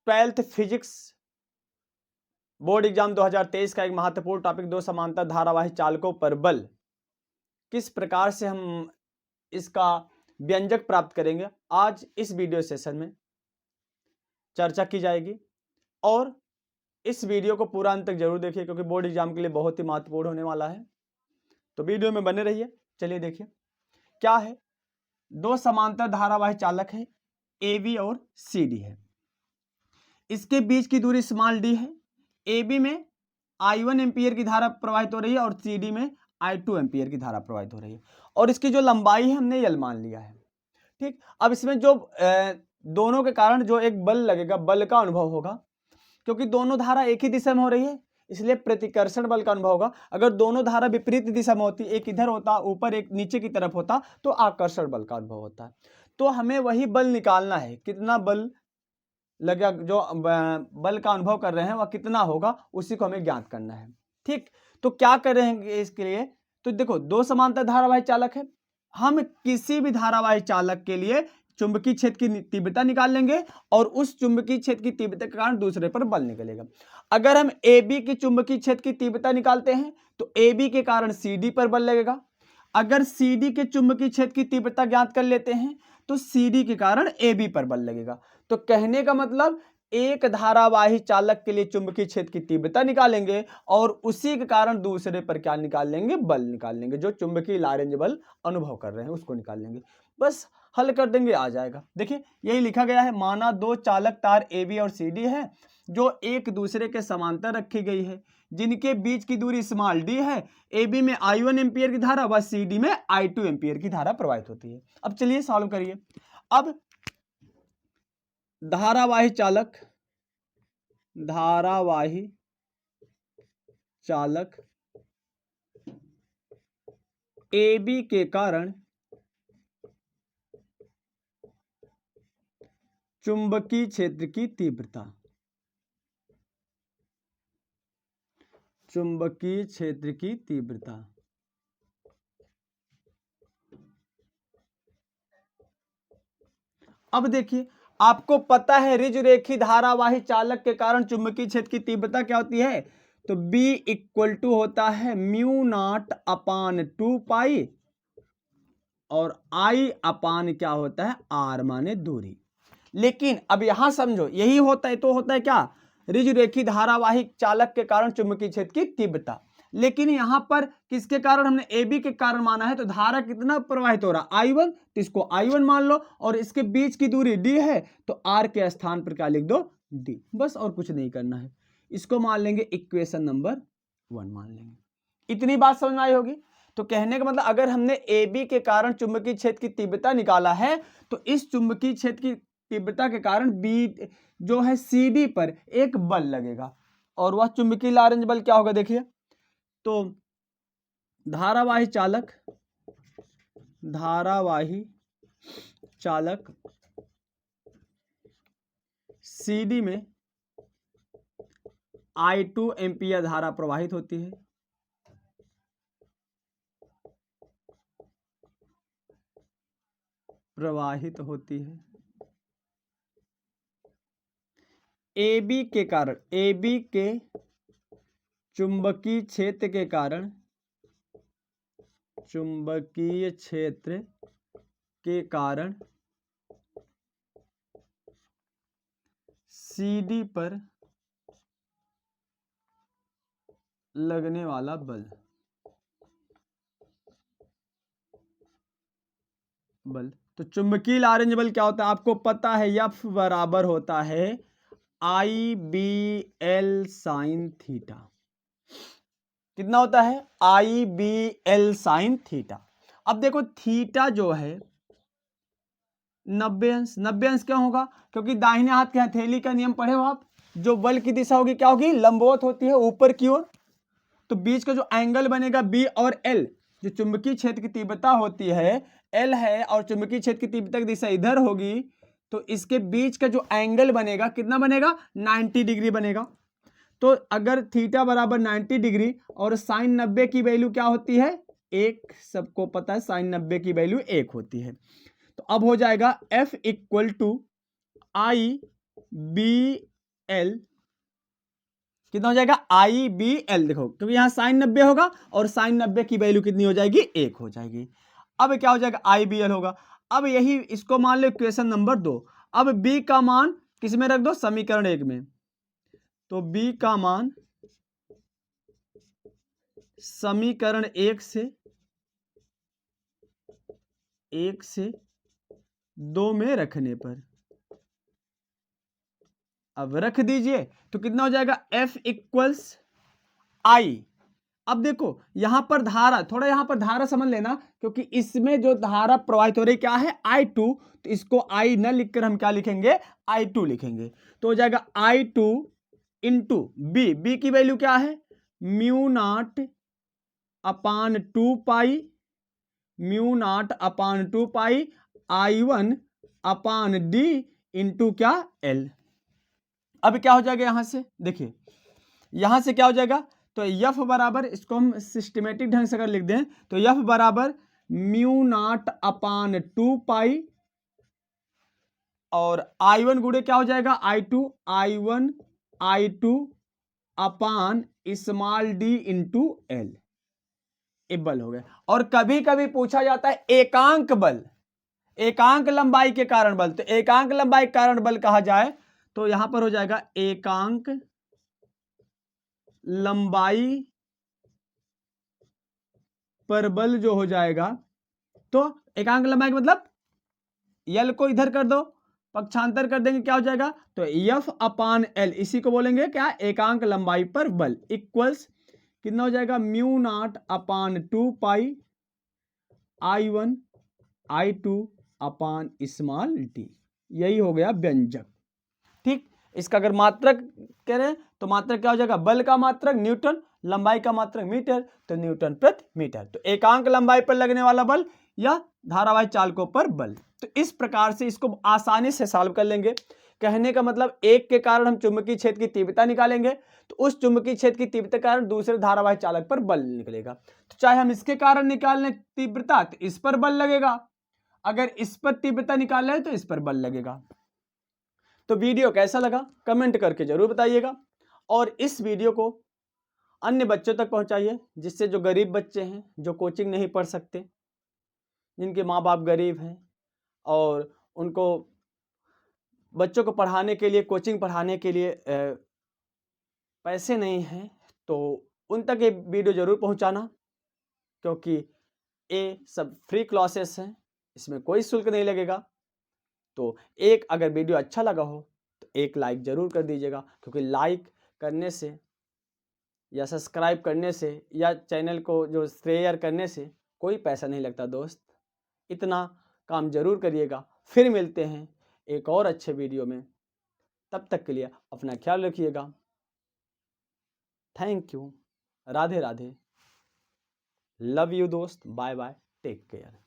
12th physics board exam 2023 का एक महत्वपूर्ण टॉपिक, दो समांतर धारावाही चालकों पर बल, किस प्रकार से हम इसका व्यंजक प्राप्त करेंगे, आज इस वीडियो सेशन में चर्चा की जाएगी। और इस वीडियो को पूरा अंत तक जरूर देखिए क्योंकि बोर्ड एग्जाम के लिए बहुत ही महत्वपूर्ण होने वाला है, तो वीडियो में बने रहिए। चलिए देखिए क्या है। दो समांतर धारावाही चालक है, ए बी और सी डी है। इसके बीच की दूरी स्मॉल डी है। ए बी में I1 एम्पियर की धारा प्रवाहित हो रही है और सी डी में I2 एम्पियर की धारा प्रवाहित हो रही है, और इसकी जो लंबाई है हमने यल मान लिया है। ठीक, अब इसमें जो दोनों के कारण जो एक बल लगेगा, बल का अनुभव होगा, क्योंकि दोनों धारा एक ही दिशा में हो रही है इसलिए प्रतिकर्षण बल का अनुभव होगा। अगर दोनों धारा विपरीत दिशा में होती, एक इधर होता ऊपर एक नीचे की तरफ होता, तो आकर्षण बल का अनुभव होता है। तो हमें वही बल निकालना है, कितना बल लगेगा, जो बल का अनुभव कर रहे हैं वह कितना होगा, उसी को हमें ज्ञात करना है। ठीक, तो क्या करेंगे इसके लिए, तो देखो दो समांतर धारावाही चालक है, हम किसी भी धारावाही चालक के लिए चुंबकीय क्षेत्र की तीव्रता निकाल लेंगे और उस चुंबकीय क्षेत्र की तीव्रता के कारण दूसरे पर बल निकलेगा। अगर हम ए बी की चुंबकीय क्षेत्र की तीव्रता निकालते हैं तो ए बी के कारण सी डी पर बल लगेगा। अगर सी डी के चुंबकीय क्षेत्र की तीव्रता ज्ञात कर लेते हैं तो सी डी के कारण ए बी पर बल लगेगा। तो कहने का मतलब एक धारावाही चालक के लिए चुंबकीय क्षेत्र की तीव्रता निकालेंगे और उसी के कारण दूसरे पर क्या निकाल लेंगे, बल निकाल लेंगे, जो चुंबकीय लारेंज बल अनुभव कर रहे हैं उसको निकाल लेंगे। बस हल कर देंगे, आ जाएगा। देखिए यही लिखा गया है, माना दो चालक तार ए बी और सी डी है जो एक दूसरे के समांतर रखी गई है, जिनके बीच की दूरी स्मॉल डी है। ए बी में I1 एम्पियर की धारा व सी डी में I2 एम्पियर की धारा प्रवाहित होती है। अब चलिए सॉल्व करिए। अब धारावाही चालक ए बी के कारण चुंबकीय क्षेत्र की तीव्रता, अब देखिए आपको पता है ऋजुरेखी धारावाही चालक के कारण चुंबकीय क्षेत्र की तीव्रता क्या होती है, तो B इक्वल टू होता है म्यू नॉट अपान 2 पाई और I अपान क्या होता है, R माने दूरी। लेकिन अब यहां समझो, यही होता है तो होता है क्या, ऋजुरेखी धारावाही चालक के कारण चुंबकीय क्षेत्र की तीव्रता। लेकिन यहां पर किसके कारण, हमने ए बी के कारण माना है, तो धारा कितना प्रवाहित हो रहा है, I1, तो इसको I1 मान लो, और इसके बीच की दूरी D है तो R के स्थान पर क्या लिख दो, D, बस और कुछ नहीं करना है। इसको मान लेंगे इक्वेशन नंबर 1 मान लेंगे। इतनी बात समझ में आई होगी। तो कहने का मतलब अगर हमने ए बी के कारण चुंबकीय क्षेत्र की तीव्रता निकाला है तो इस चुंबकीय क्षेत्र की तीव्रता के कारण बी जो है सी डी पर एक बल लगेगा, और वह चुंबकीय लारेंज बल क्या होगा, देखिए। तो धारावाही चालक सी डी में I2 एम्पियर धारा प्रवाहित होती है, ए बी के कारण, ए बी के चुंबकीय क्षेत्र के कारण सी डी पर लगने वाला बल तो चुंबकीय लारेंज बल क्या होता है, आपको पता है, F बराबर होता है IBL साइन थीटा। कितना होता है, IBL साइन थीटा। अब देखो थीटा जो है 90 अंश, 90 अंश क्यों होगा, क्योंकि दाहिने हाथ के हथेली का नियम पढ़े हो आप, जो बल की दिशा होगी क्या होगी, लंबवत होती है ऊपर की ओर। तो बीच का जो एंगल बनेगा B और L, जो चुंबकीय क्षेत्र की तीव्रता होती है L है और चुंबकीय क्षेत्र की तीव्रता की दिशा इधर होगी, तो इसके बीच का जो एंगल बनेगा कितना बनेगा, 90 डिग्री बनेगा। तो अगर थीटा बराबर 90 डिग्री और साइन 90 की वैल्यू क्या होती है, 1, सबको पता है साइन 90 की वैल्यू 1 होती है। तो अब हो जाएगा F equal to IBL L कितना हो जाएगा, आई बी एल। देखो क्योंकि यहां साइन 90 होगा और साइन 90 की वैल्यू कितनी हो जाएगी, 1 हो जाएगी। अब क्या हो जाएगा, आई बी एल होगा। अब यही इसको मान लो इक्वेशन नंबर 2। अब बी का मान किस में रख दो, समीकरण 1 में। तो बी का मान समीकरण 1 से 2 में रखने पर, अब रख दीजिए तो कितना हो जाएगा, F इक्वल्स आई। अब देखो यहां पर धारा, थोड़ा यहां पर धारा समझ लेना, क्योंकि इसमें जो धारा प्रवाहित हो रही क्या है, I2। तो इसको I न लिखकर हम क्या लिखेंगे, I2 लिखेंगे। तो हो जाएगा I2 इंटू बी की वैल्यू क्या है, म्यू नॉट अपान 2 पाई, म्यू नॉट अपान 2 पाई I1 अपान डी इंटू क्या, एल। अब क्या हो जाएगा यहां से, देखिए यहां से क्या हो जाएगा, तो यफ बराबर, इसको हम सिस्टमेटिक ढंग से अगर लिख दें तो यफ बराबर म्यू नॉट अपान 2 पाई और I1 गुणे क्या हो जाएगा, I1 I2 अपान स्मॉल डी इंटू एल। ये बल हो गया। और कभी कभी पूछा जाता है एकांक बल, एकांक लंबाई के कारण बल। तो एकांक लंबाई के कारण बल कहा जाए तो यहां पर हो जाएगा एकांक लंबाई पर बल जो हो जाएगा, तो एकांक लंबाई का मतलब यल को इधर कर दो, पक्षांतर कर देंगे, क्या हो जाएगा, तो एफ अपान एल, इसी को बोलेंगे क्या, एकांक लंबाई पर बल, इक्वल्स कितना हो जाएगा, म्यू नॉट अपान 2 पाई I1 I2 अपान स्मॉल डी। यही हो गया व्यंजक। ठीक, इसका अगर मात्रक करें तो मात्रक क्या हो जाएगा, बल का मात्रक न्यूटन, लंबाई का मात्रक मीटर, तो न्यूटन प्रति मीटर। तो एकांक लंबाई पर लगने वाला बल या धारावाही चालकों पर बल। तो इस प्रकार से इसको आसानी से सॉल्व कर लेंगे। कहने का मतलब एक के कारण हम चुंबकीय क्षेत्र की तीव्रता निकालेंगे, तो उस चुंबकीय क्षेत्र की तीव्रता के कारण दूसरे धारावाही चालक पर बल निकलेगा। तो चाहे हम इसके कारण निकाल लें तीव्रता तो इस पर बल लगेगा, अगर इस पर तीव्रता निकाल लें तो इस पर बल लगेगा। तो वीडियो कैसा लगा कमेंट करके जरूर बताइएगा, और इस वीडियो को अन्य बच्चों तक पहुंचाइए, जिससे जो गरीब बच्चे हैं, जो कोचिंग नहीं पढ़ सकते, जिनके माँ बाप गरीब हैं और उनको बच्चों को पढ़ाने के लिए, कोचिंग पढ़ाने के लिए पैसे नहीं हैं, तो उन तक ये वीडियो जरूर पहुंचाना, क्योंकि ये सब फ्री क्लासेस हैं, इसमें कोई शुल्क नहीं लगेगा। तो एक अगर वीडियो अच्छा लगा हो तो एक लाइक जरूर कर दीजिएगा, क्योंकि लाइक करने से या सब्सक्राइब करने से या चैनल को जो शेयर करने से कोई पैसा नहीं लगता दोस्त। इतना काम जरूर करिएगा। फिर मिलते हैं एक और अच्छे वीडियो में, तब तक के लिए अपना ख्याल रखिएगा। Thank you, Radhe Radhe, love you दोस्त, बाय बाय, टेक केयर।